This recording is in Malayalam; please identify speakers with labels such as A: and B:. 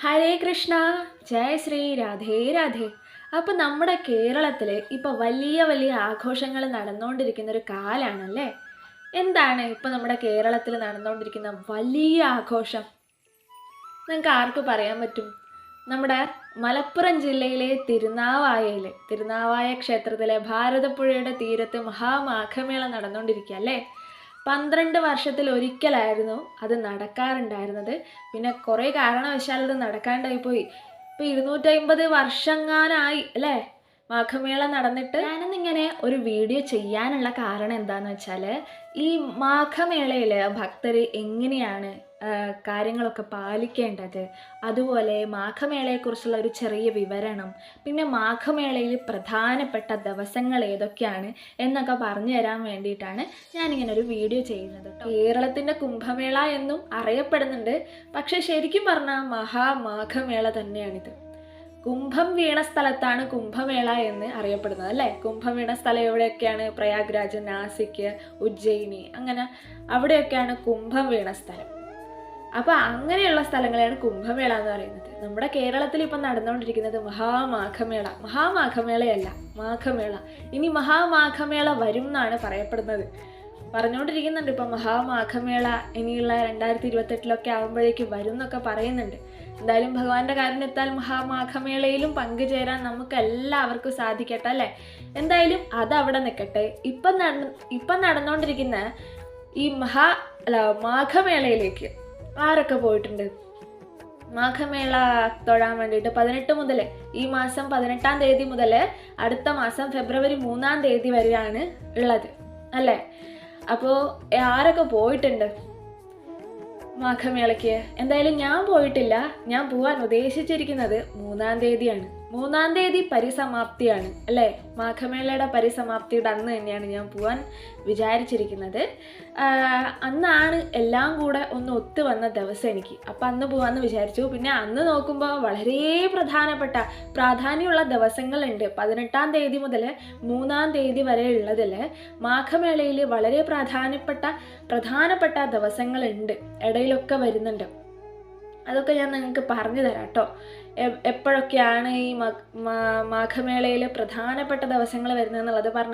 A: ഹരേ കൃഷ്ണ, ജയ ശ്രീ രാധേ രാധേ. അപ്പം നമ്മുടെ കേരളത്തിൽ ഇപ്പോൾ വലിയ വലിയ ആഘോഷങ്ങൾ നടന്നുകൊണ്ടിരിക്കുന്ന ഒരു കാലാണല്ലേ. എന്താണ് ഇപ്പം നമ്മുടെ കേരളത്തിൽ നടന്നുകൊണ്ടിരിക്കുന്ന വലിയ ആഘോഷം? നിങ്ങൾക്ക് ആർക്ക് പറയാൻ പറ്റും? നമ്മുടെ മലപ്പുറം ജില്ലയിലെ തിരുനാവായ ക്ഷേത്രത്തിലെ ഭാരതപ്പുഴയുടെ തീരത്ത് മഹാമാഘമേള നടന്നുകൊണ്ടിരിക്കുക അല്ലേ. 12 വർഷത്തിൽ ഒരിക്കലായിരുന്നു അത് നടക്കാറുണ്ടായിരുന്നത്. പിന്നെ കുറേ കാരണവശാൽ അത് നടക്കാണ്ടായി പോയി. ഇപ്പോൾ 250 വർഷങ്ങാനായി അല്ലേ മാഘമേള നടന്നിട്ട്. ഞാനിന്നിങ്ങനെ ഒരു വീഡിയോ ചെയ്യാനുള്ള കാരണം എന്താണെന്ന് വെച്ചാൽ, ഈ മാഘമേളയിൽ ഭക്തർ എങ്ങനെയാണ് കാര്യങ്ങളൊക്കെ പാലിക്കേണ്ടത്, അതുപോലെ മാഘമേളയെക്കുറിച്ചുള്ള ഒരു ചെറിയ വിവരണം, പിന്നെ മാഘമേളയിൽ പ്രധാനപ്പെട്ട ദിവസങ്ങൾ ഏതൊക്കെയാണ് എന്നൊക്കെ പറഞ്ഞു തരാൻ വേണ്ടിയിട്ടാണ് ഞാനിങ്ങനെ ഒരു വീഡിയോ ചെയ്യുന്നത്. കേരളത്തിൻ്റെ കുംഭമേള എന്നും അറിയപ്പെടുന്നുണ്ട്. പക്ഷെ ശരിക്കും പറഞ്ഞാൽ മഹാമാഘമേള തന്നെയാണിത്. കുംഭം വീണ സ്ഥലത്താണ് കുംഭമേള എന്ന് അറിയപ്പെടുന്നത് അല്ലേ. കുംഭം വീണ സ്ഥലം എവിടെയൊക്കെയാണ്? പ്രയാഗ്രാജ്, നാസിക്, ഉജ്ജയിനി, അങ്ങനെ അവിടെയൊക്കെയാണ് കുംഭം വീണ സ്ഥലം. അപ്പോൾ അങ്ങനെയുള്ള സ്ഥലങ്ങളെയാണ് കുംഭമേള എന്ന് പറയുന്നത്. നമ്മുടെ കേരളത്തിൽ ഇപ്പം നടന്നുകൊണ്ടിരിക്കുന്നത് മഹാമാഘമേളയല്ല, മാഘമേള. ഇനി മഹാമാഘമേള വരും എന്നാണ് പറയപ്പെടുന്നത്. പറഞ്ഞുകൊണ്ടിരിക്കുന്നുണ്ട് ഇപ്പം മഹാമാഘമേള ഇനിയുള്ള 2028 ആകുമ്പോഴേക്ക് വരും എന്നൊക്കെ പറയുന്നുണ്ട്. എന്തായാലും ഭഗവാന്റെ കാരുണ്യത്താൽ മഹാമാഘമേളയിലും പങ്കുചേരാൻ നമുക്ക് എല്ലാവർക്കും സാധിക്കട്ടെ അല്ലേ. എന്തായാലും അതവിടെ നിൽക്കട്ടെ. ഇപ്പം നടന്നുകൊണ്ടിരിക്കുന്ന ഈ മാഘമേളയിലേക്ക് ആരൊക്കെ പോയിട്ടുണ്ട്? മാഘമേള തൊഴാൻ വേണ്ടിയിട്ട് 18 മുതൽ, ഈ മാസം 18-ാം തീയതി മുതൽ അടുത്ത മാസം ഫെബ്രുവരി 3-ാം തീയതി വരെയാണ് ഉള്ളത് അല്ലേ. അപ്പോൾ ആരൊക്കെ പോയിട്ടുണ്ട് മാഘമേളയ്ക്ക്? എന്തായാലും ഞാൻ പോയിട്ടില്ല. ഞാൻ പോകാൻ ഉദ്ദേശിച്ചിരിക്കുന്നത് 3-ാം തീയതിയാണ്. 3-ാം തീയതി പരിസമാപ്തിയാണ് അല്ലേ. മാഘമേളയുടെ പരിസമാപ്തിയുടെ അന്ന് തന്നെയാണ് ഞാൻ പോകാൻ വിചാരിച്ചിരിക്കുന്നത്. അന്നാണ് എല്ലാം കൂടെ ഒന്ന് ഒത്തു വന്ന ദിവസം എനിക്ക്. അപ്പം അന്ന് പോകാമെന്ന് വിചാരിച്ചു. പിന്നെ അന്ന് നോക്കുമ്പോൾ വളരെ പ്രാധാന്യമുള്ള ദിവസങ്ങളുണ്ട്. 18-ാം തീയതി മുതൽ 3-ാം തീയതി വരെ ഉള്ളതിൽ മാഘമേളയിൽ വളരെ പ്രധാനപ്പെട്ട ദിവസങ്ങളുണ്ട്, ഇടയിലൊക്കെ വരുന്നുണ്ട്. അതൊക്കെ ഞാൻ നിങ്ങൾക്ക് പറഞ്ഞു തരാം കേട്ടോ. എപ്പോഴൊക്കെയാണ് ഈ മാഘമേളയിൽ പ്രധാനപ്പെട്ട ദിവസങ്ങൾ വരുന്നതെന്നുള്ളത് പറഞ്ഞു